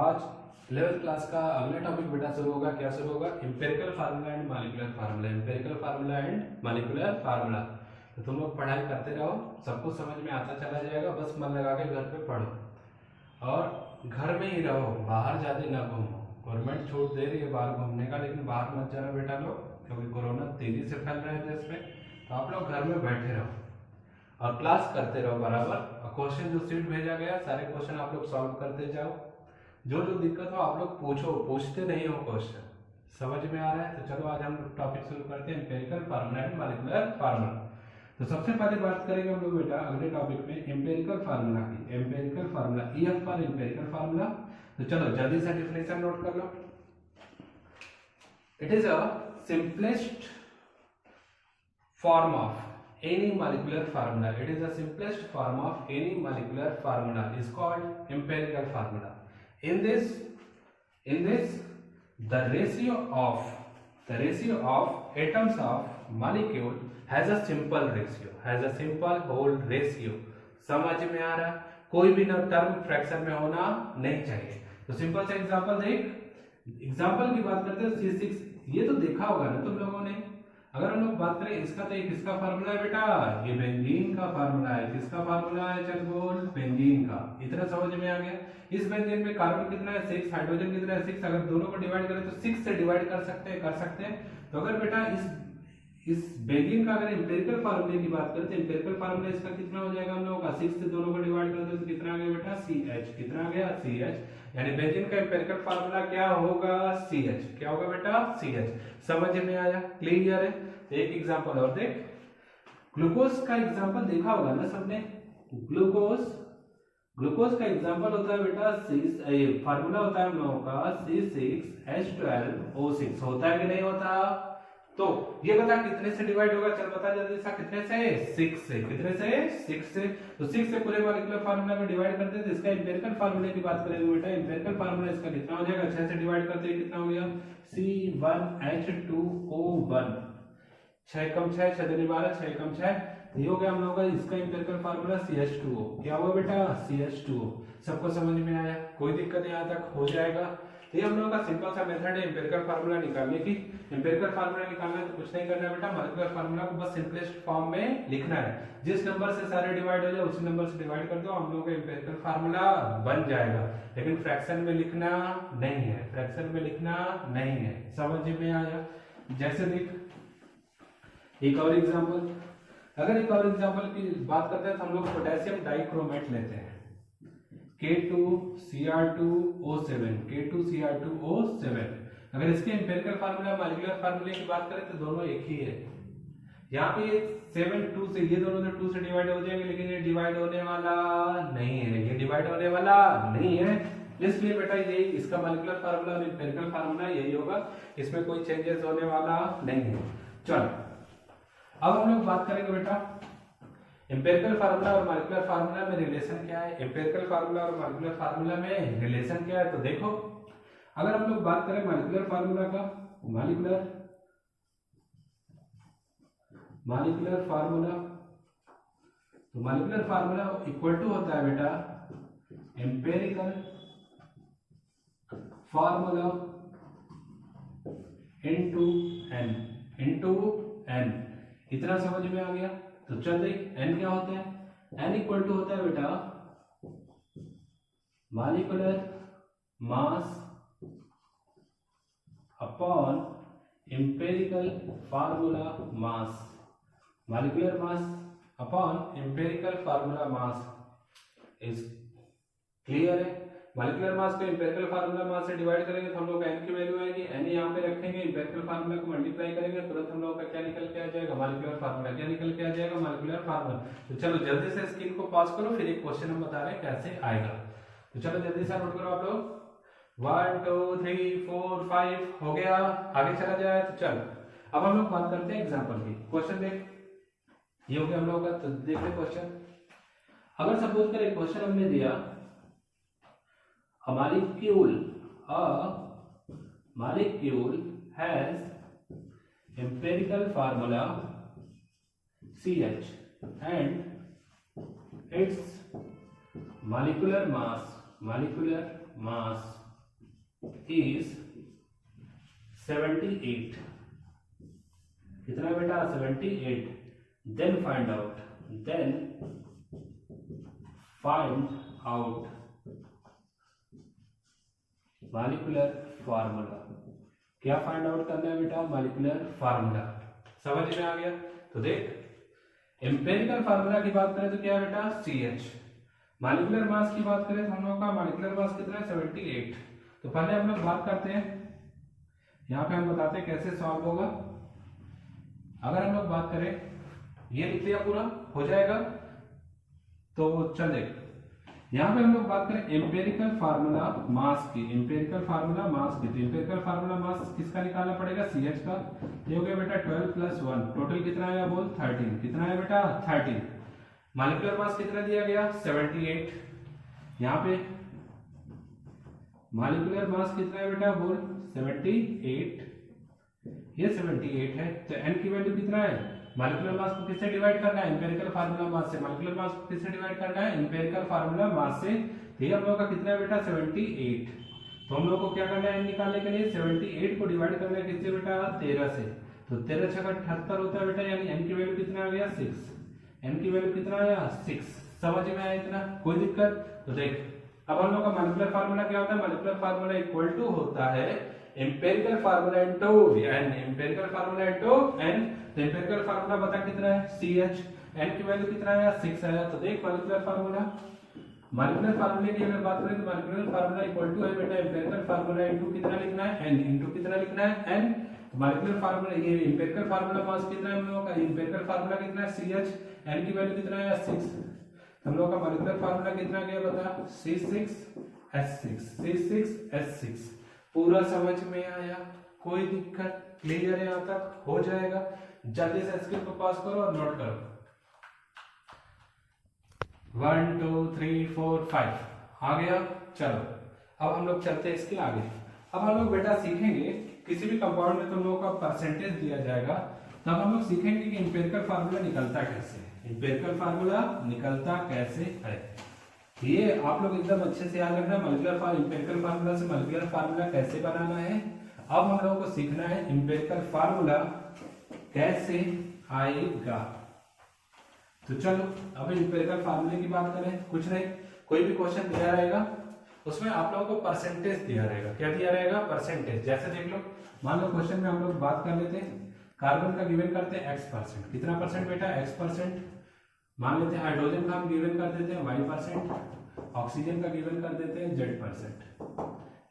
आज 11th class का अगला टॉपिक बेटा शुरू होगा। क्या शुरू होगा? Empirical formula and molecular formula. Empirical formula and molecular formula. तो तुम लोग पढ़ाई करते रहो, सब कुछ समझ में आता चला जाएगा। बस मन लगा के घर पे पढ़ो और घर में ही रहो, बाहर ज्यादा ना घूमो। गवर्नमेंट छूट दे रही है बाहर घूमने का, लेकिन बाहर मत जाना बेटा लोग, क्योंकि कोरोना तेजी से फैल रहा है देश में। तो आप लोग घर में बैठे रहो और क्लास करते रहो बराबर। और क्वेश्चन जो सीट भेजा गया सारे क्वेश्चन आप लोग सॉल्व करते जाओ। जो जो दिक्कत हो आप लोग पूछो, पूछते नहीं हो क्वेश्चन। समझ में आ रहा है? तो चलो आज हम टॉपिक शुरू करते हैं, empirical formula and molecular formula. तो सबसे पहले बात करेंगे हम लोग बेटा अगले टॉपिक में एम्पिरिकल फार्मूला की। Empirical formula, EF for empirical formula. तो चलो जल्दी से डेफिनेशन नोट कर लो। It is a simplest form of any molecular formula. It is the simplest form of any molecular formula is called empirical formula. In this the ratio of atoms of molecule has a simple whole ratio. समझ में आ रहा है? कोई भी ना term fraction में होना नहीं चाहिए। तो सिंपल सा एग्जांपल देख, एग्जांपल की बात करते हैं C6। ये तो देखा होगा ना तुम लोगों ने। अगर हम लोग बात करें इसका, तो ये किसका फार्मूला है बेटा? ये बेंजीन का फार्मूला है। किसका फार्मूला है? चल बोल, बेंजीन का। इतना समझ में आ गया। इस बेंजीन में कार्बन कितना है? 6, हाइड्रोजन कितना है? 6। अगर दोनों को डिवाइड करें तो 6 से डिवाइड कर सकते हैं। तो अगर बेटा इस बेंजीन का अगर एम्पिरिकल फार्मूले की बात करें तो एम्पिरिकल फार्मूला इसका कितना हो जाएगा हम लोगों का? 6 से दोनों को डिवाइड कर दो तो कितना आ गया बेटा? CH। कितना आ गया? CH। यानी बेंजीन का एम्पिरिकल फार्मूला क्या होगा? CH। क्या होगा बेटा? CH। समझ में आया? क्लियर है? एक एग्जांपल और देख, ग्लूकोज का एग्जांपल देखा होगा ना सबने। ग्लूकोज का एग्जांपल होता है बेटा फार्मूला होता है हम लोगों का C6H12O6। होता है कि नहीं होता? तो ये बता कितने से डिवाइड होगा? चल बता जल्दी सा। कितने से? 6 से। कितने से? 6 से। तो 6 से पूरे मॉलिक्यूलर फार्मूला में डिवाइड करते हैं। तो इसका एम्पिरिकल फार्मूले की बात करेंगे बेटा। एम्पिरिकल फार्मूला इसका कितना हो जाएगा? 6 से डिवाइड करते हैं कितना हो गया? C1H2O1। 6 कम 6 6 दूनी 12, 6 कम 6 ये हो गया हम लोगों का इसका एम्पिरिकल फार्मूला CH2O। क्या हुआ बेटा? CH2O। सबको समझ में आया? कोई दिक्कत यहाँ तक हो जाएगा। ये हम लोगों का सिंपल सा मेथड है एम्पिरिकल फार्मूला निकालने की। एम्पिरिकल फार्मूला निकालना है तो कुछ नहीं करना बेटा, मॉलिक्यूलर फार्मूला को बस सिंपलेस्ट फॉर्म में लिखना है। जिस नंबर से सारे डिवाइड हो जाए उसी नंबर से डिवाइड कर दो, हम लोगों का एम्पिरिकल फार्मूला बन जाएगा। लेकिन फ्रैक्शन में लिखना नहीं है, फ्रैक्शन में लिखना नहीं है। समझ में आया? जैसे देख एक और एग्जांपल, अगर एक और एग्जांपल की बात करते हैं तो हम लोग पोटेशियम डाइक्रोमेट लेते हैं, K2Cr2O7। K2Cr2O7। अगर इसके एम्पिरिकल फार्मूला मॉलिक्यूलर फार्मूले की बात करें तो दोनों एक ही है। यहाँ पे 7 2 से, ये दोनों तो 2 से डिवाइड हो जाएंगे, लेकिन ये डिवाइड होने वाला नहीं है। ये डिवाइड होने वाला नहीं है, इसलिए बेटा ये इसका मॉलिक्यूलर फार्मूला और एम्पिरिकल फार्मूला यही होगा। इसमें कोई चेंजेस होने वाला नहीं है। चलो अब हम लोग बात करेंगे बेटा एम्पिरिकल फार्मूला और मॉलिक्यूलर फार्मूला में रिलेशन क्या है। एम्पिरिकल फार्मूला और मॉलिक्यूलर फार्मूला में रिलेशन क्या है? तो देखो, अगर हम लोग बात करें मॉलिक्यूलर फार्मूला का, मॉलिक्यूलर फार्मूला, तो मॉलिक्यूलर फार्मूला इक्वल टू होता है बेटा एम्पिरिकल फार्मूला इनटू n। इतना समझ में आ गया? तो चल देख, n क्या होता है? n इक्वल टू होता है बेटा molecular mass upon empirical formula mass. Molecular mass upon empirical formula mass is clear है? मॉलिक्यूलर मास को एम्पिरिकल फार्मूला मास से डिवाइड करेंगे तो हम लोग का n की वैल्यू आएगी। n यहाँ पे रखेंगे, एम्पिरिकल फार्मूला को मल्टीप्लाई करेंगे, तुरंत हम लोग का क्या निकल के आ जाएगा? Molecular formula. क्या निकल के आ जाएगा? Molecular formula. तो चलो जल्दी से स्क्रीन को पॉज करो, फिर एक क्वेश्चन हम बता रहे हैं कैसे आएगा। तो चलो जल्दी से नोट करो आप लोग। 1 2 3 4 5 हो गया, आगे चला जाए। तो चल अब हम लोग बात करते हैं एग्जाम्पल की। क्वेश्चन देख, ये हो गया हम लोग का। तो देख ले क्वेश्चन। अगर सपोज कर एक क्वेश्चन हमने दिया, A molecule has empirical formula CH and its molecular mass is 78, कितना बेटा 78, then find out molecular formula. क्या फाइंड आउट करना है बेटा? Molecular formula. समझ में आ गया? तो देख एम्पिरिकल फार्मूला की बात करें तो क्या है बेटा? CH। मॉलिक्यूलर मास की बात करें तो हम लोग का मॉलिक्यूलर मास कितना है? 78। तो पहले हम लोग बात करते हैं, यहाँ पे हम बताते हैं कैसे सॉल्व होगा। अगर हम लोग बात करें, ये लिख लिया पूरा हो जाएगा। तो चल देख, यहाँ पे हम लोग बात करें एम्पिरिकल फार्मूला मास की, एम्पिरिकल फार्मूला मास की। तो एम्पिरिकल फार्मूला मास किसका निकालना पड़ेगा? CH का। ये हो गया बेटा 12 + 1, टोटल कितना आया बोल? 13। कितना है बेटा? 13। मॉलिक्यूलर मास कितना दिया गया? 78। यहाँ पे मॉलिक्यूलर मास कितना है बेटा? बोल 78। ये 78 है। तो n की वैल्यू कितना है? मॉलिक्यूलर मास को किससे डिवाइड करना है? एम्पिरिकल फार्मूला मास से। मॉलिक्यूलर मास को किससे डिवाइड करना है? एम्पिरिकल फार्मूला मास से। तो ये हम लोग का कितना है बेटा? 78। तो हम लोग को क्या करना है n निकालने के लिए? 78 को डिवाइड करना है किससे बेटा? 13 से। तो 13 × 78 होता है बेटा, यानी n की वैल्यू कितना आ गया? 6। n की वैल्यू कितना आया? 6। समझ में आया इतना? कोई दिक्कत? तो देख, अब हम लोग का मॉलिक्यूलर फार्मूला क्या होता है? मॉलिक्यूलर फार्मूला इक्वल टू होता है empirical formula into n, empirical formula into n। तो एम्पिरिकल फार्मूला बता कितना है? CH। n की वैल्यू कितना आया? 6 आया। तो देख मॉलिक्यूलर फार्मूला, मॉलिक्यूलर फार्मूले की अगर बात करें तो मॉलिक्यूलर फार्मूला इक्वल टू है बेटा एम्पिरिकल फार्मूला इनटू कितना लिखना है? n, इनटू कितना लिखना है? n। तो मॉलिक्यूलर फार्मूला, ये एम्पिरिकल फार्मूला मास कितना है हम लोगों का? एम्पिरिकल फार्मूला कितना है? CH। n की वैल्यू कितना है? 6। हम लोग का मॉलिक्यूलर फार्मूला कितना गया बता? C6H6, C6H6। पूरा समझ में आया? कोई दिक्कत? क्लियर है? यहाँ तक हो जाएगा। जल्दी से स्क्रीन को पास करो और नोट करो। 1 2 3 4 5 आ गया। चलो अब हम लोग चलते हैं इसके आगे। अब हम लोग बेटा सीखेंगे, किसी भी कंपाउंड में तुम लोगों का परसेंटेज दिया जाएगा, तब हम लोग सीखेंगे कि एम्पिरिकल फार्मूला निकलता कैसे, एम्पिरिकल फार्मूला निकलता कैसे है। ये आप लोग एकदम अच्छे से याद रखना। मॉलिक्यूलर एम्पिरिकल फार्मूला से मॉलिक्यूलर फार्मूला कैसे बनाना है। अब हम लोगों को सीखना है एम्पिरिकल फार्मूला कैसे आएगा। तो चलो अब एम्पिरिकल फार्मूले की बात करें। कुछ नहीं, कोई भी क्वेश्चन दिया रहेगा उसमें आप लोगों को परसेंटेज दिया रहेगा। क्या दिया रहेगा? परसेंटेज। जैसे देख लो, मान लो क्वेश्चन में हम लोग बात कर लेते हैं, कार्बन का गिवन करते हैं x%। कितना परसेंट बेटा? x%। मान लेते हैं हाइड्रोजन का हम गिवन कर देते हैं y%, ऑक्सीजन का गिवन कर देते हैं z%।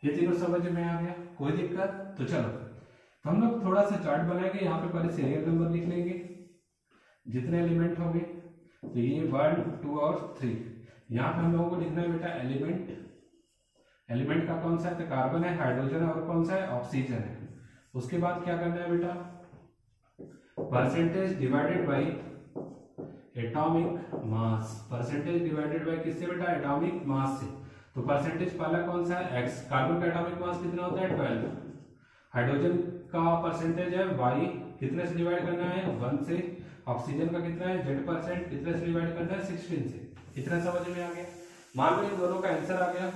ये तीनों समझ में आ गया? कोई दिक्कत? तो चलो तो हम लोग थोड़ा सा चार्ट बनाएंगे। यहाँ पे पहले सीरियल नंबर लिख लेंगे, जितने एलिमेंट होंगे। तो ये 1 2 और 3। यहाँ पे हम लोगों को लिखना है बेटा एलिमेंट। एलिमेंट का कौन सा है? तो कार्बन है, हाइड्रोजन है और कौन सा है? ऑक्सीजन है। उसके बाद क्या करना है बेटा? Percentage divided by atomic mass. Percentage divided by किससे बेटा? एटॉमिक मास से। तो परसेंटेज पहला कौन सा है? x। कार्बन का एटॉमिक मास कितना होता है? 12। हाइड्रोजन का परसेंटेज है y, कितने से डिवाइड करना है? 1 से। ऑक्सीजन का कितना है? z%, कितने से डिवाइड करना है? 16 से। इतना समझ में आ गया? मान लो इन दोनों का आंसर आ गया।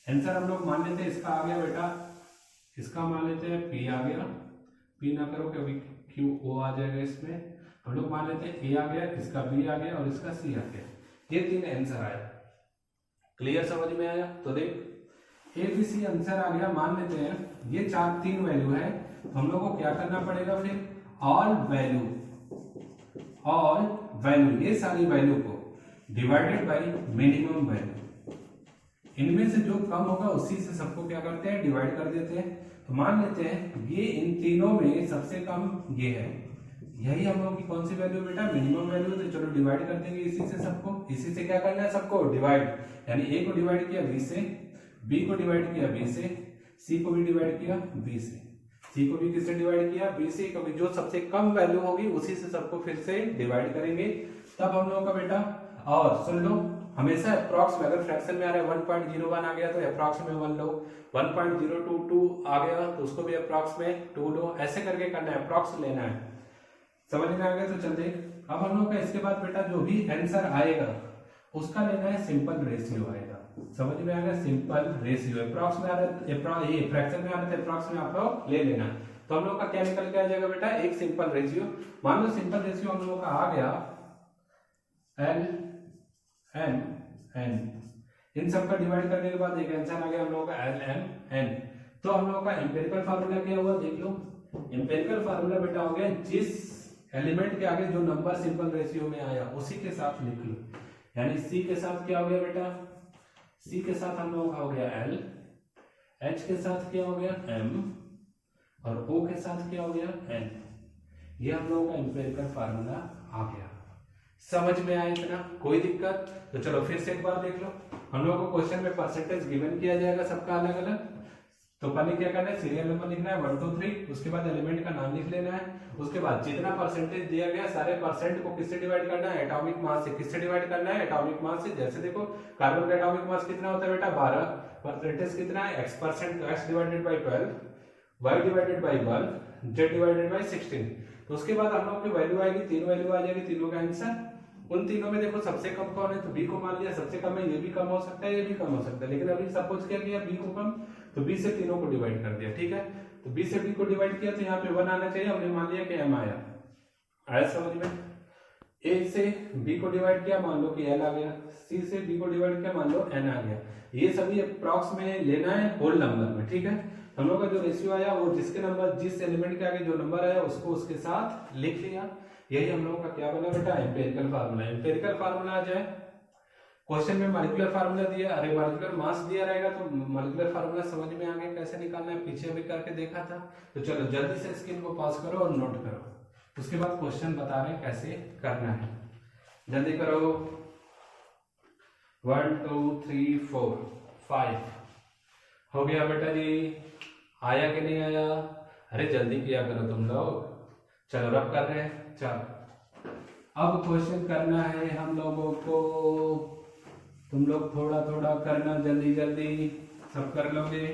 आंसर हम लोग मान लेते हैं इसका आ गया बेटा, इसका मान लेते हैं P आ गया। P ना करो क्योंकि QO आ जाएगा इसमें। हम लोग मान लेते हैं A आ गया, इसका B आ गया और इसका C आ गया। ये 3 आंसर आया। क्लियर? समझ में आया? तो देख ABC आंसर आ गया। मान लेते हैं ये 3 वैल्यू है, तो हम लोग को क्या करना पड़ेगा फिर? ऑल वैल्यू, ये सारी वैल्यू को डिवाइडेड बाई मिनिमम वैल्यू। इनमें से जो कम होगा उसी से सबको क्या करते हैं? डिवाइड कर देते हैं। तो मान लेते हैं ये इन तीनों में सबसे कम ये है, यही हम लोग की कौन सी वैल्यू बेटा? Minimum value. तो चलो डिवाइड कर देंगे इसी से सबको। इसी से क्या करना है? सबको डिवाइड, यानी A को डिवाइड किया B से, B को डिवाइड किया B से, C को भी डिवाइड किया B से, C को भी किससे डिवाइड किया? B से। क्योंकि जो सबसे कम वैल्यू होगी उसी से सबको फिर से डिवाइड करेंगे, तब हम लोगों का बेटा। और सुन लो, हमेशा अप्रॉक्स में, अगर फ्रैक्शन में आ रहा है 1.01 आ गया तो अप्रॉक्स में 1 लो, 1.022 आ गया तो उसको भी अप्रॉक्स में 2 लो। ऐसे करके करना है, अप्रॉक्स लेना है। समझ में आ गया? तो चलते अब हम लोग का इसके बाद बेटा जो भी आंसर आएगा उसका लेना है सिंपल रेशियो आएगा। समझ में आ गया, सिंपल रेशियो। अप्रॉक्स में आ रहा है, ये फ्रैक्शन में आ रहा है, अप्रॉक्स में आप लोग ले लेना। तो हम लोग का क्या निकल के आ जाएगा बेटा, एक सिंपल रेशियो। मान लो सिंपल रेशियो हम लोगों का आ गया एल एम एन, इन सब का डिवाइड करने के बाद एक आंसर आ गया हम लोगों का एल एम एन। तो हम लोगों का एम्पिरिकल फार्मूला क्या हुआ देख लो, एम्पिरिकल फार्मूला बेटा हो गया जिस एलिमेंट के आगे जो नंबर सिंपल रेशियो में आया उसी के साथ लिख लो। यानी सी के साथ क्या हो गया बेटा, सी के साथ हम लोगों का हो गया एल, एच के साथ क्या हो गया एम, और ओ के साथ क्या हो गया एन। ये हम लोगों का एम्पिरिकल फार्मूला आ गया। समझ में आया इतना, कोई दिक्कत? तो चलो फिर से एक बार देख लो। हम लोगों को क्वेश्चन में परसेंटेज गिवन किया जाएगा सबका अलग अलग। तो पहले क्या करना है, सीरियल नंबर लिखना है 1 2 3, उसके बाद एलिमेंट का नाम लिख लेना है। उसके बाद जितना परसेंटेज दिया गया सारे परसेंट को किससे डिवाइड करना है, एटॉमिक मास से। किससे डिवाइड करना है, एटॉमिक मास से। जैसे देखो कार्बन का एटॉमिक मास कितना होता है बेटा 12, परसेंटेज कितना है x%, तो x divided by 12, y divided by 1, z divided by 16। तो उसके बाद हम लोग की वैल्यू आएगी, तीन वैल्यू आ जाएगी, तीनों का आंसर। उन तीनों में देखो सबसे कम कौन है, तो बी को मान लिया सबसे कम है। ये भी कम हो सकता है, ये भी कम हो सकता है, लेकिन अभी सपोज क्या किया बी को कम, तो बी से तीनों को डिवाइड कर दिया। ठीक है, तो बी से बी को डिवाइड किया तो यहाँ पे 1 आना चाहिए, हमने मान लिया कि एम आया समझ में। ए से बी को डिवाइड किया, मान लो कि एल आ गया। सी से बी को डिवाइड किया, मान लो एन आ गया। ये सभी अप्रॉक्स में लेना है होल नंबर में। ठीक है, हम लोग का जो रेशियो आया वो जिसके नंबर, जिस एलिमेंट के आगे जो नंबर आया उसको उसके साथ लिख लिया। यही हम लोगों का क्या बना बेटा, एम्पिरिकल फार्मूला। एम्पिरिकल फार्मूला आ जाए, क्वेश्चन में मॉलिक्यूलर फार्मूला दिया, अरे मॉलिक्यूलर मास दिया रहेगा तो मॉलिक्यूलर फार्मूला समझ में आ गया कैसे निकालना है, पीछे भी करके देखा था। तो चलो जल्दी से स्क्रीन को पॉज करो और नोट करो, उसके बाद क्वेश्चन बता रहे हैं कैसे करना है। जल्दी करो, 1 2 3 4 5 हो गया बेटा जी, आया कि नहीं आया? अरे जल्दी किया करो तुम लोग। चलो रब कर रहे हैं, चलो अब क्वेश्चन करना है हम लोगों को। तुम लोग थोड़ा थोड़ा करना, जल्दी जल्दी सब कर लोगे।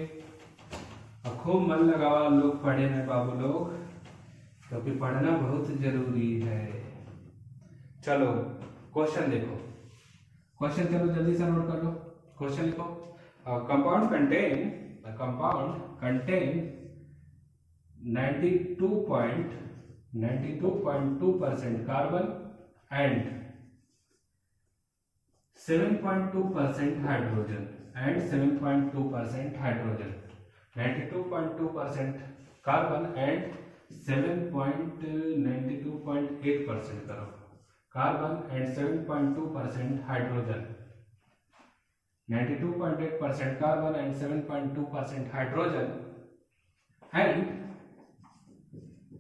अब खूब मन लगाओ लोग, पढ़े हैं बाबू लोग, क्योंकि पढ़ना बहुत जरूरी है। चलो क्वेश्चन देखो, क्वेश्चन चलो जल्दी से नोट कर लो। क्वेश्चन लिखो, compound contain 92.2% carbon and 7.2% hydrogen 92.2% carbon and 92.8% करो, carbon and 7.2% hydrogen, 92.8% carbon and 7.2% hydrogen, and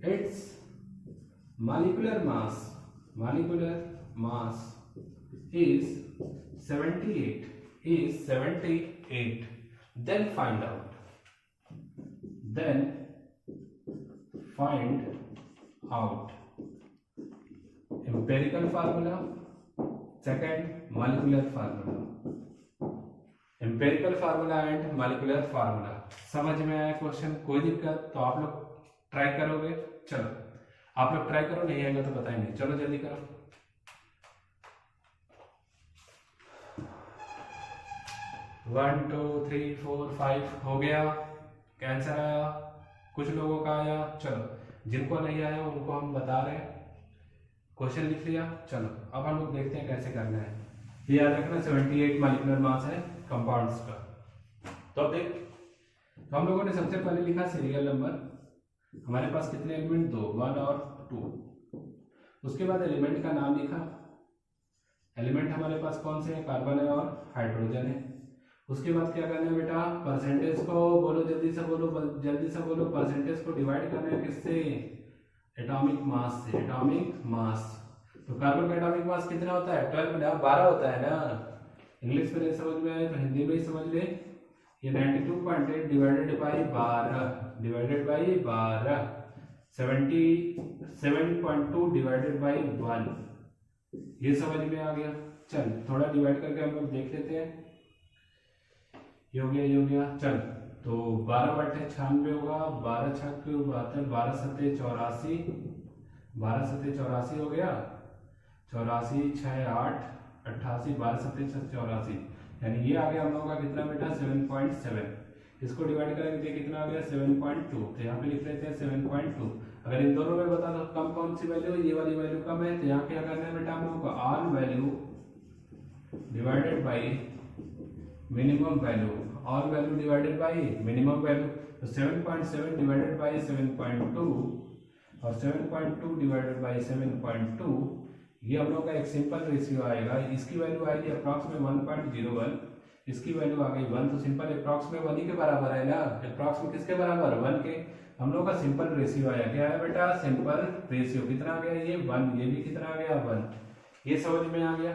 its molecular mass is 78. Then find out empirical formula, second molecular formula, empirical formula and molecular formula. समझ में आया question? कोई दिक्कत? तो आप लोग try करोगे? चलो आप लोग ट्राई करो, नहीं आएगा तो बताएंगे। चलो जल्दी करो, 1 2 3 4 5 हो गया। कैंसर आया, कुछ लोगों का आया। चलो जिनको नहीं आया उनको हम बता रहे हैं, क्वेश्चन लिख लिया। चलो अब हम लोग देखते हैं कैसे करना है। ये याद रखना 78 मॉलिक्यूलर मास है कंपाउंड्स का। तो अब देख, तो हम लोगों ने सबसे पहले लिखा सीरियल नंबर, हमारे पास कितने एलिमेंट, 2, 1 और 2। उसके बाद एलिमेंट का नाम लिखा, एलिमेंट हमारे पास कौन से हैं, कार्बन है और हाइड्रोजन है। उसके बाद क्या करना है बेटा, परसेंटेज को बोलो, जल्दी से बोलो, परसेंटेज को डिवाइड करना है किससे, एटॉमिक मास से, एटॉमिक मास। तो कार्बन का एटॉमिक मास कितना होता है, 12 होता है ना। इंग्लिश में नहीं समझ में आए तो हिंदी में ही समझ ले, ये 92.8 डिवाइडेड बाई 12, 77.2 डिवाइडेड बाई 1, ये समझ में आ गया। चल थोड़ा डिवाइड करके हम लोग देख लेते हैं। ये हो गया। चल तो 12 बटे 96 होगा, 12 छक 72, 12 सत्ते 84, 12 सत्ते 84 हो गया, 84 6 8 88, 12 सत्ते 84। यानी ये आ गया हम लोगों का कितना बेटा 7.7। इसको डिवाइड करेंगे तो कितना आ गया 7.2। तो यहाँ पे लिख लेते हैं 7.2। अगर इन दोनों में बता दो कम कौन सी वैल्यू, ये वाली वैल्यू कम है, तो यहाँ क्या करना है बेटा हम लोगों को all value divided by minimum value, all value divided by minimum value. तो 7.7 डिवाइडेड बाई 7.2 और 7.2 डिवाइडेड बाई 7.2, ये हम लोग का एक सिंपल रेशियो आएगा। इसकी वैल्यू आएगी अप्रॉक्स में 1.01, इसकी वैल्यू आ गई 1। तो सिंपल अप्रॉक्स में 1 ही के बराबर है ना, अप्रॉक्स में किसके बराबर 1 के। हम लोग का सिंपल रेशियो आया, क्या है बेटा सिंपल रेशियो, कितना आ गया ये 1, ये भी कितना आ गया 1। ये समझ में आ गया।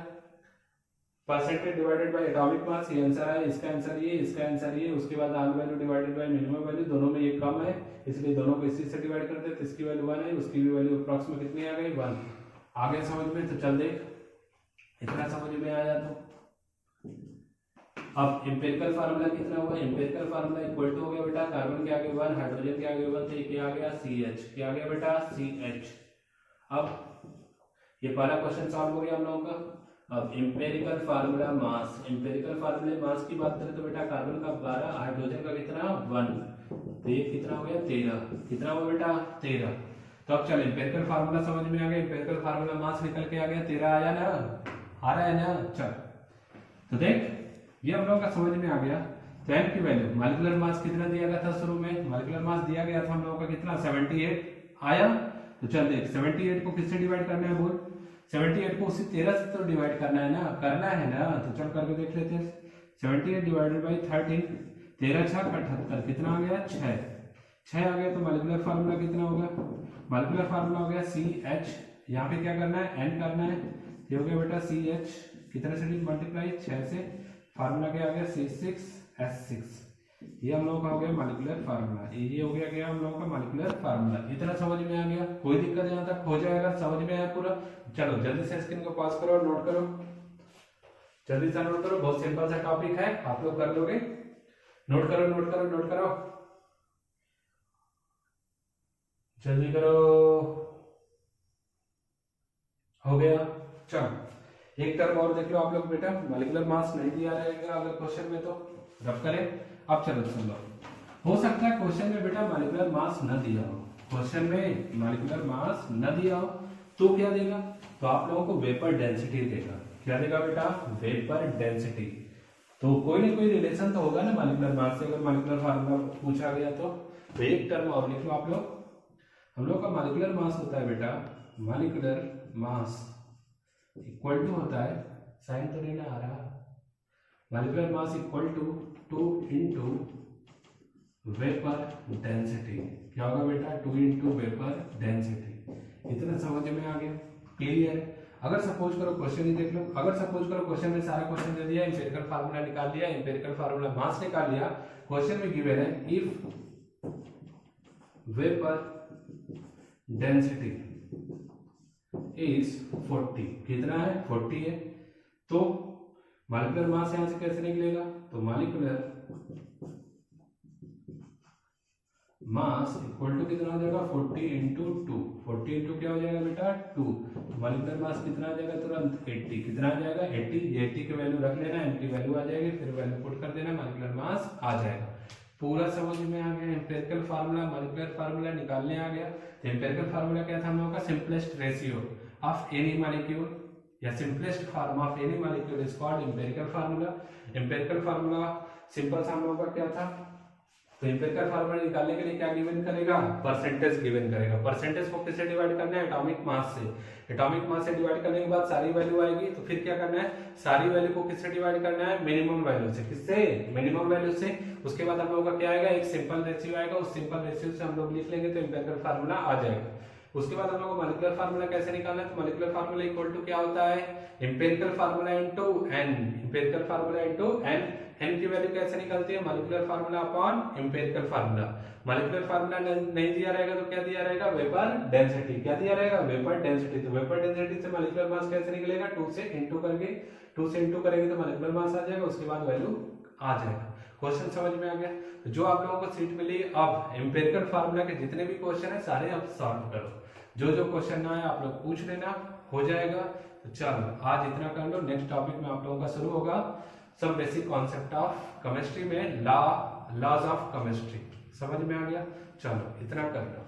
Percentage divided by atomic mass, ये आंसर है, इसका आंसर ये, इसका आंसर ये। उसके बाद all value divided by minimum value, दोनों में ये कम है इसलिए दोनों को इसी से डिवाइड कर देते, इसकी वैल्यू 1 है, उसकी भी वैल्यू अप्रॉक्स में कितनी आ गई 1। आ गया समझ में। तो चल देख, इतना समझ में आया। तो अब एम्पिरिकल फार्मूला कितना हुआ, एम्पिरिकल फार्मूला इक्वल टू हो गया बेटा कार्बन के आगे 1, हाइड्रोजन के आगे 1, तो ये आ गया CH, क्या आ गया बेटा CH। अब ये पहला क्वेश्चन सॉल्व हो गया हम लोगों का। अब empirical formula mass, empirical formula mass की बात करें तो बेटा कार्बन का 12, हाइड्रोजन का कितना 1, तो ये कितना हो गया 13, कितना हुआ बेटा 13। तो अब चल एम्पिरिकल फार्मूला समझ में आ गया, एम्पिरिकल फार्मूला मास निकल के आ गया 13 आया ना, आ रहा है ना। चल तो देख ये हम लोगों का समझ में आ गया। तो m की वैल्यू, मॉलिक्यूलर मास कितना दिया गया था शुरू में, मॉलिक्यूलर मास दिया गया था हम लोगों का कितना 78 आया। तो चल देख 78 को किससे डिवाइड करना है बोल, 78 को उसी 13 से तो डिवाइड करना है ना, तो चल करके देख लेते हैं। 78 डिवाइडेड बाई 13, 13 6 78, कितना आ गया 6 आ गया। तो मॉलिक्यूलर फार्मूला कितना होगा, मॉलिक्यूलर फार्मूला हो गया CH, यहाँ पे क्या करना है n करना है, ये हो गया बेटा CH कितने से मल्टीप्लाई 6 से, फार्मूला क्या आ गया C6H6। ये हम लोगों का हो गया मॉलिक्यूलर फार्मूला, ये हो गया हम लोगों का मॉलिक्यूलर फार्मूला। इतना समझ में आ गया, कोई दिक्कत यहाँ तक हो जाएगा, समझ में आया पूरा। चलो जल्दी से स्क्रीन को पॉज करो और नोट करो, जल्दी से नोट करो, बहुत सिंपल सा टॉपिक है, आप लोग कर लोगे। नोट करो नोट करो नोट करो, जल्दी करो। हो गया। चलो एक टर्म और देख लो आप लोग बेटा, मॉलिक्यूलर मास नहीं दिया रहेगा अगर क्वेश्चन में तो रफ करें। अब चलो सुन लो, हो सकता है क्वेश्चन में बेटा मॉलिक्यूलर मास न दिया हो, क्वेश्चन में मॉलिक्यूलर मास न दिया हो तो क्या देगा, तो आप लोगों को वेपर डेंसिटी देगा। क्या देगा बेटा, वेपर डेंसिटी। तो कोई ना कोई रिलेशन तो होगा ना मॉलिक्यूलर मास से, अगर मॉलिक्यूलर फार्मूला पूछा गया तो एक टर्म और लिख लो आप लोग। हम लोग का मॉलिक्यूलर मास होता है बेटा, मॉलिक्यूलर मास इक्वल टू होता है, साइन तो नहीं ना आ रहा, molecular mass equal to 2 into vapour density. क्या होगा बेटा 2 इंटू वेपर डेंसिटी। इतना समझ में आ गया, क्लियर है। अगर सपोज करो क्वेश्चन ही देख लो, अगर सपोज करो क्वेश्चन में सारा क्वेश्चन दे दिया, एम्पिरिकल फार्मूला निकाल लिया, एम्पिरिकल फार्मूला मास निकाल लिया, क्वेश्चन में गिवन है इफ वेपर डेंसिटी इज 40, कितना है 40 है, तो मॉलिक्यूलर मास यहां से कैसे निकलेगा, तो मॉलिक्यूलर मास इक्वल टू कितना हो जाएगा 40 इंटू 2, 40 इंटू क्या हो जाएगा बेटा 2, मॉलिक्यूलर मास कितना आ जाएगा तुरंत 80, कितना आ जाएगा 80, 80 की वैल्यू रख लेना, m की वैल्यू आ जाएगी, फिर वैल्यू पुट कर देना, मॉलिक्यूलर मास आ जाएगा। पूरा समझ में आ गया, एम्पिरिकल फार्मूला मॉलिक्यूलर फार्मूला निकालने आ गया। तो एम्पिरिकल फार्मूला क्या था हम लोगों का, simplest ratio of any molecule या simplest form of any molecule is called empirical formula. Empirical formula simple सा हम लोगों का क्या था, तो एम्पिरिकल फार्मूला निकालने के लिए क्या गिवन करेगा, परसेंटेज गिवन करेगा। परसेंटेज को किससे डिवाइड करना है, एटॉमिक मास से। एटॉमिक मास से डिवाइड करने के बाद सारी वैल्यू आएगी, तो फिर क्या करना है, सारी वैल्यू को किससे डिवाइड करना है, मिनिमम वैल्यू से। किससे, मिनिमम वैल्यू से। उसके बाद हम लोगों का क्या आएगा, एक सिंपल रेशियो आएगा, उस सिंपल रेशियो से हम लोग लिख लेंगे तो एम्पिरिकल फार्मूला आ जाएगा। उसके बाद हम लोग को मॉलिक्यूलर फार्मूला कैसे निकालना है, तो मॉलिक्यूलर फार्मूला इक्वल टू क्या होता है, empirical formula into n, empirical formula into n। n की वैल्यू कैसे निकलती है, molecular formula upon empirical formula. Molecular formula नहीं दिया रहेगा तो क्या दिया रहेगा, वेपर डेंसिटी। क्या दिया रहेगा, वेपर डेंसिटी। तो वेपर डेंसिटी से मॉलिक्यूलर मास कैसे निकलेगा, 2 से इंटू करके, 2 से इंटू करेंगे तो मॉलिक्यूलर मास आ जाएगा, उसके बाद वैल्यू आ जाएगा। क्वेश्चन समझ में आ गया। तो जो आप लोगों को सीट मिली, अब एम्पिरिकल फार्मूला के जितने भी क्वेश्चन है सारे आप सॉल्व करो, जो जो क्वेश्चन ना है आप लोग पूछ लेना, हो जाएगा। तो चलो आज इतना कर लो, नेक्स्ट टॉपिक में आप लोगों का शुरू होगा सब बेसिक कॉन्सेप्ट ऑफ केमिस्ट्री में लॉज ऑफ केमिस्ट्री समझ में आ गया। चलो इतना कर लो।